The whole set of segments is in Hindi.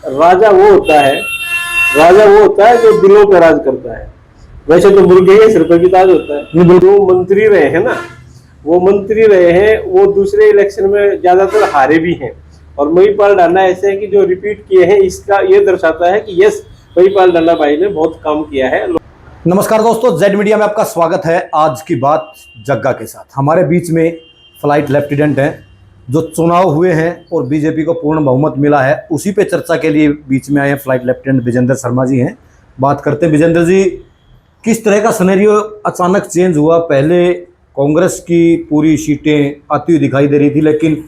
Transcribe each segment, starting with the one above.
राजा वो होता है राजा वो होता है जो दिलों पर राज करता है। वैसे तो मुर्गे के सिर पर भी ताज होता है। जो मंत्री रहे हैं ना, वो दूसरे इलेक्शन में ज्यादातर हारे भी हैं। और महिपाल डांडा ऐसे हैं कि जो रिपीट किए हैं, इसका ये दर्शाता है कि यस, महिपाल डांडा भाई ने बहुत काम किया है। नमस्कार दोस्तों, जेड मीडिया में आपका स्वागत है। आज की बात जग्गा के साथ हमारे बीच में फ्लाइट लेफ्टिनेंट हैं जो चुनाव हुए हैं और बीजेपी को पूर्ण बहुमत मिला है। उसी पे चर्चा के लिए बीच में आए हैं फ्लाइट लेफ्टिनेंट विजेंद्र शर्मा जी हैं। बात करते हैं विजेंद्र जी, किस तरह का सिनेरियो अचानक चेंज हुआ? पहले कांग्रेस की पूरी सीटें आती हुई दिखाई दे रही थी, लेकिन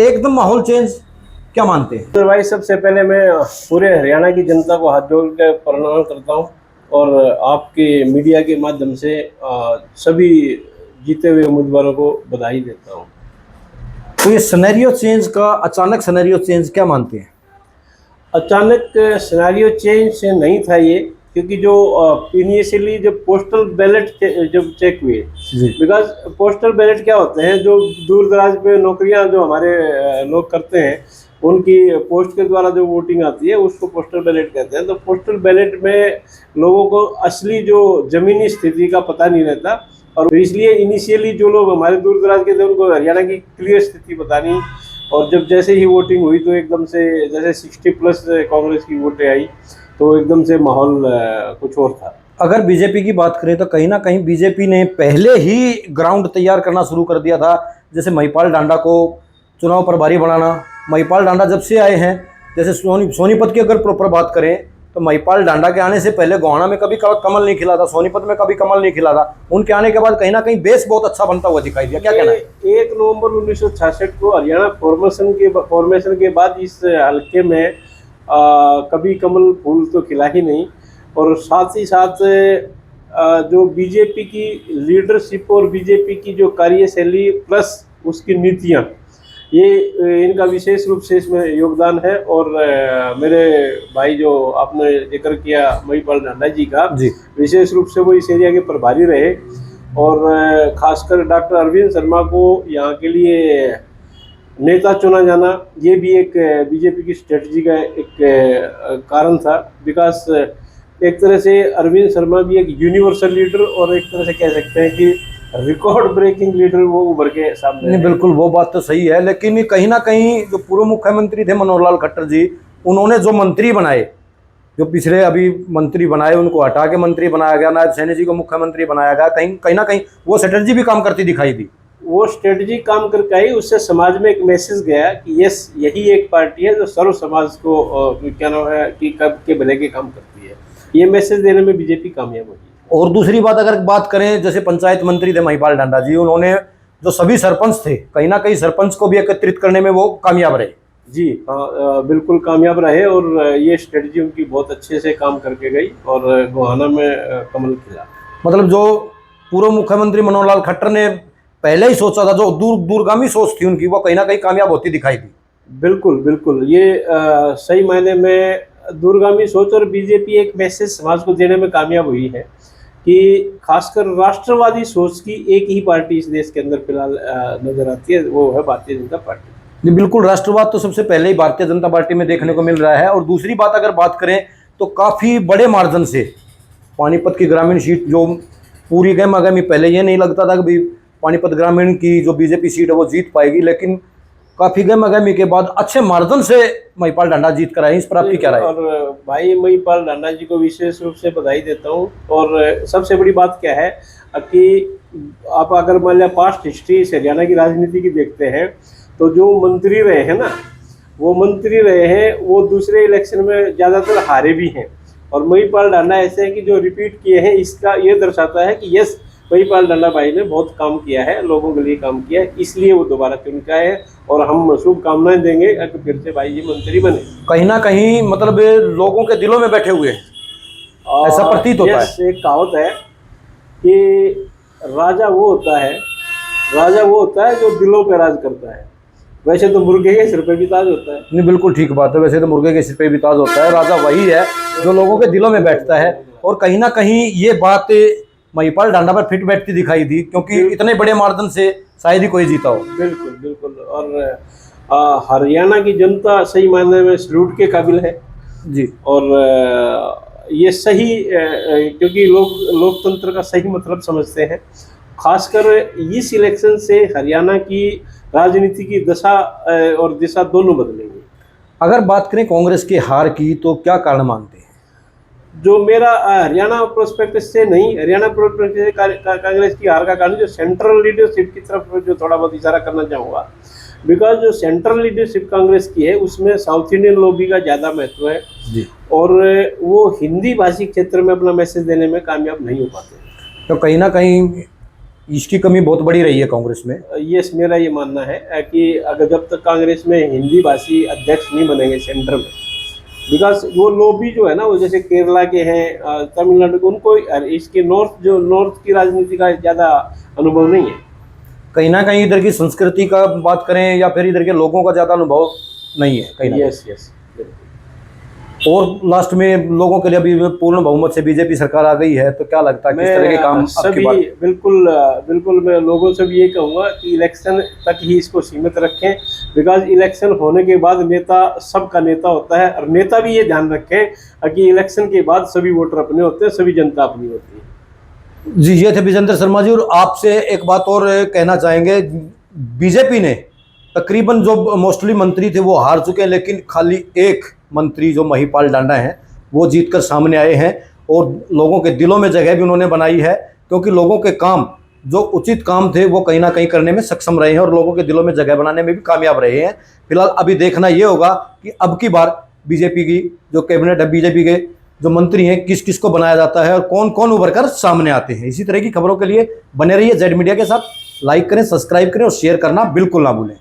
एकदम माहौल चेंज, क्या मानते हैं? तो भाई, सबसे पहले मैं पूरे हरियाणा की जनता को हाथ जोड़ कर प्रणाम करता हूँ और आपके मीडिया के माध्यम से सभी जीते हुए उम्मीदवारों को बधाई देता हूँ। तो ये सिनेरियो चेंज का, अचानक सिनेरियो चेंज क्या मानते हैं? अचानक सिनेरियो चेंज से नहीं था ये, क्योंकि जो इनिशियली जब पोस्टल बैलेट जब चेक हुए, बिकॉज पोस्टल बैलेट क्या होते हैं, जो दूर दराज पे नौकरियां जो हमारे लोग करते हैं, उनकी पोस्ट के द्वारा जो वोटिंग आती है उसको पोस्टल बैलेट कहते हैं। तो पोस्टल बैलेट में लोगों को असली जो जमीनी स्थिति का पता नहीं रहता, और इसलिए इनिशियली जो लोग हमारे दूर दराज के थे उनको हरियाणा की क्लियर स्थिति पता नहीं। और जब जैसे ही वोटिंग हुई तो एकदम से जैसे 60+ कांग्रेस की वोटें आई, तो एकदम से माहौल कुछ और था। अगर बीजेपी की बात करें तो कहीं ना कहीं बीजेपी ने पहले ही ग्राउंड तैयार करना शुरू कर दिया था। जैसे महिपाल डांडा को चुनाव प्रभारी बनाना, महिपाल डांडा जब से आए हैं, जैसे सोनीपत की अगर प्रॉपर बात करें तो महिपाल डांडा के आने से पहले गोहाना में कभी कमल नहीं खिला था, सोनीपत में कभी कमल नहीं खिला था। उनके आने के बाद कहीं ना कहीं बेस बहुत अच्छा बनता हुआ दिखाई दिया। क्या कहना है? 1 नवंबर 1966 को हरियाणा फॉर्मेशन के बाद इस हल्के में कभी कमल फूल तो खिला ही नहीं। और साथ ही साथ जो बीजेपी की लीडरशिप और बीजेपी की जो कार्यशैली प्लस उसकी नीतियां, ये इनका विशेष रूप से इसमें योगदान है। और मेरे भाई जो आपने जिक्र किया महिपाल डांडा जी का, विशेष रूप से वो इस एरिया के प्रभारी रहे। और खासकर डॉक्टर अरविंद शर्मा को यहाँ के लिए नेता चुना जाना, ये भी एक बीजेपी की स्ट्रेटजी का एक कारण था। बिकॉज एक तरह से अरविंद शर्मा भी एक यूनिवर्सल लीडर और एक तरह से कह सकते हैं कि रिकॉर्ड ब्रेकिंग लीडर वो उभर के सामने। नहीं, बिल्कुल वो बात तो सही है, लेकिन कहीं ना कहीं जो पूर्व मुख्यमंत्री थे मनोहर लाल खट्टर जी, उन्होंने जो मंत्री बनाए, जो पिछले अभी मंत्री बनाए, उनको हटा के मंत्री बनाया गया, नायब सैनी जी को मुख्यमंत्री बनाया गया। कहीं ना कहीं वो स्ट्रेटजी भी काम करती दिखाई दी। वो स्ट्रेटजी काम करके आई, उससे समाज में एक मैसेज गया कि यस, यही एक पार्टी है जो सर्व समाज को क्या नाम है कि कब के भले के काम करती है। ये मैसेज देने में बीजेपी कामयाब हुई। और दूसरी बात अगर बात करें, जैसे पंचायत मंत्री थे महिपाल डांडा जी, उन्होंने जो सभी सरपंच थे, कहीं ना कहीं सरपंच को भी एकत्रित करने में वो कामयाब रहे। जी हाँ, बिल्कुल कामयाब रहे। और ये स्ट्रेटजी उनकी बहुत अच्छे से काम करके गई और गोहाना में कमल खिला। मतलब जो पूर्व मुख्यमंत्री मनोहर लाल खट्टर ने पहले ही सोचा था, जो दूरगामी सोच थी उनकी, वो कहीं ना कहीं कामयाब होती दिखाई दी। बिल्कुल बिल्कुल, ये सही मायने में दूरगामी सोच और बीजेपी एक मैसेज समाज को देने में कामयाब हुई है कि खासकर राष्ट्रवादी सोच की एक ही पार्टी इस देश के अंदर फिलहाल नजर आती है, वो है भारतीय जनता पार्टी। बिल्कुल, राष्ट्रवाद तो सबसे पहले ही भारतीय जनता पार्टी में देखने को मिल रहा है। और दूसरी बात अगर बात करें तो काफ़ी बड़े मार्जिन से पानीपत की ग्रामीण सीट जो पूरी गहमा-गहमी, पहले ये नहीं लगता था कि पानीपत ग्रामीण की जो बीजेपी सीट है वो जीत पाएगी, लेकिन काफ़ी गहमा-गहमी के बाद अच्छे मार्जिन से महिपाल डांडा जीत कर आए। इस पर आपकी क्या राय? और भाई, महिपाल डांडा जी को विशेष रूप से बधाई देता हूँ। और सबसे बड़ी बात क्या है कि आप अगर मान लिया पास्ट हिस्ट्री हरियाणा की राजनीति की देखते हैं, तो जो मंत्री रहे हैं ना, वो दूसरे इलेक्शन में ज़्यादातर हारे भी हैं। और महिपाल डांडा ऐसे हैं कि जो रिपीट किए हैं, इसका ये दर्शाता है कि यस, महिपाल डांडा भाई ने बहुत काम किया है, लोगों के लिए काम किया है, इसलिए वो दोबारा चुन के आए हैं। और हम शुभकामनाएं देंगे कि फिर से भाई जी मंत्री बने। कहीं ना कहीं मतलब लोगों के दिलों में बैठे हुए हैं, ऐसा प्रतीत होता है। एक कहावत है कि राजा वो होता है जो दिलों पर राज करता है। वैसे तो मुर्गे के सिर पे भी ताज होता है। नहीं, बिल्कुल ठीक बात है, वैसे तो मुर्गे के सिर पे भी ताज होता है। राजा वही है जो लोगों के दिलों में बैठता है। और कहीं ना कहीं ये बात महिपाल डांडा पर फिट बैठती दिखाई दी, क्योंकि इतने बड़े मार्जिन से शायद ही कोई जीता हो। बिल्कुल बिल्कुल। और हरियाणा की जनता सही मायने में सल्यूट के काबिल है। जी। और ये सही क्योंकि लोग लोकतंत्र का सही मतलब समझते हैं। खासकर इस इलेक्शन से हरियाणा की राजनीति की दशा और दिशा दोनों बदलेंगी। अगर बात करें कांग्रेस की हार की तो क्या कारण मानते हैं? जो मेरा हरियाणा प्रोस्पेक्ट से नहीं, हरियाणा प्रोस्पेक्ट से कांग्रेस की हार का कारण जो सेंट्रल लीडरशिप की तरफ जो थोड़ा बहुत इशारा करना चाहूँगा। बिकॉज जो सेंट्रल लीडरशिप कांग्रेस की है उसमें साउथ इंडियन लॉबी का ज़्यादा महत्व है जी। और वो हिंदी भाषी क्षेत्र में अपना मैसेज देने में कामयाब नहीं हो पाते। तो कहीं ना कहीं इसकी कमी बहुत बड़ी रही है कांग्रेस में। यस, मेरा ये मानना है कि अगर जब तक कांग्रेस में हिंदी भाषी अध्यक्ष नहीं बनेंगे सेंटर में, बिकॉज वो लॉबी जो है ना, वो जैसे केरला के हैं, तमिलनाडु के, उनको इसके नॉर्थ की राजनीति का ज़्यादा अनुभव नहीं है। कहीं ना कहीं इधर की संस्कृति का बात करें या फिर इधर के लोगों का ज़्यादा अनुभव नहीं है कहीं ना। Yes yes. और लास्ट में लोगों के लिए अभी पूर्ण बहुमत से बीजेपी सरकार आ गई है, तो क्या लगता है किस तरह के काम सभी बिल्कुल मैं लोगों से भी ये कहूँगा कि इलेक्शन तक ही इसको सीमित रखें। बिकॉज इलेक्शन होने के बाद नेता सबका नेता होता है, और नेता भी ये ध्यान रखें कि इलेक्शन के बाद सभी वोटर अपने होते हैं, सभी जनता अपनी होती है। जी, ये थे विजेंद्र शर्मा जी। और आपसे एक बात और कहना चाहेंगे, बीजेपी ने तकरीबन जो मोस्टली मंत्री थे वो हार चुके हैं, लेकिन खाली एक मंत्री जो महिपाल डांडा हैं वो जीतकर सामने आए हैं और लोगों के दिलों में जगह भी उन्होंने बनाई है, क्योंकि लोगों के काम जो उचित काम थे वो कहीं ना कहीं करने में सक्षम रहे हैं और लोगों के दिलों में जगह बनाने में भी कामयाब रहे हैं। फिलहाल अभी देखना ये होगा कि अब की बार बीजेपी की जो कैबिनेट है, बीजेपी के जो मंत्री हैं, किस किस को बनाया जाता है और कौन कौन उभर कर सामने आते हैं। इसी तरह की खबरों के लिए बने रहिए जेड मीडिया के साथ। लाइक करें, सब्सक्राइब करें और शेयर करना बिल्कुल ना भूलें।